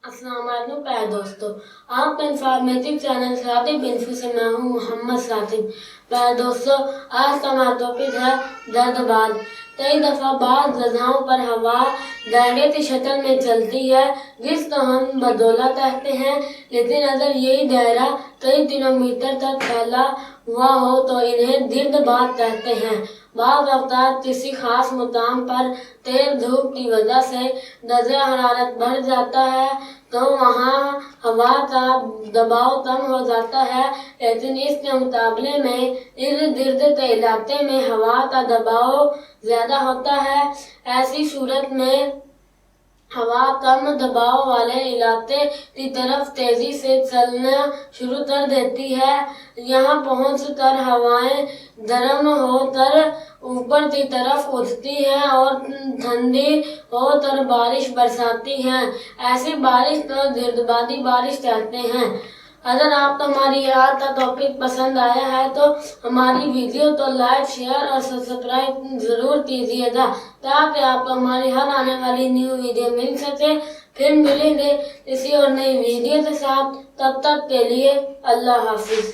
अस्सलाम वालेकुम प्यारे दोस्तों, आपका इंफॉर्मेटिव चैनल सातिब इन्फो से मैं हूँ मोहम्मद सातिब। प्यारे दोस्तों, आज का हमारा टॉपिक है दर्द। कई दफ़ा बाद गज़ाओं पर हवा दायरे की शक्ल में चलती है जिसको हम बदौला कहते हैं, लेकिन अगर यही दायरा कई किलोमीटर तक फैला हुआ हो तो इन्हें दर्द कहते हैं। बाद वक़्त किसी खास मुकाम पर तेज धूप की वजह से दर्जा हरारत बढ़ जाता है तो वहाँ हवा का दबाव कम हो जाता है, लेकिन इसके मुकाबले में इर्द गिर्द के इलाके में हवा का दबाव ज़्यादा होता है। ऐसी सूरत में हवा कम दबाव वाले इलाके की तरफ तेजी से चलना शुरू कर देती है। यहाँ पहुँचकर हवाएं गर्म होकर ऊपर की तरफ उठती हैं और ठंडी होकर बारिश बरसाती हैं। ऐसी बारिश को गिर्दबादी बारिश कहते हैं। अगर आपको हमारी आज का टॉपिक पसंद आया है तो हमारी वीडियो को लाइक, शेयर और सब्सक्राइब जरूर कीजिएगा ताकि आपको हमारी हर आने वाली न्यू वीडियो मिल सके। फिर मिलेंगे किसी और नई वीडियो के साथ, तब तक के लिए अल्लाह हाफिज।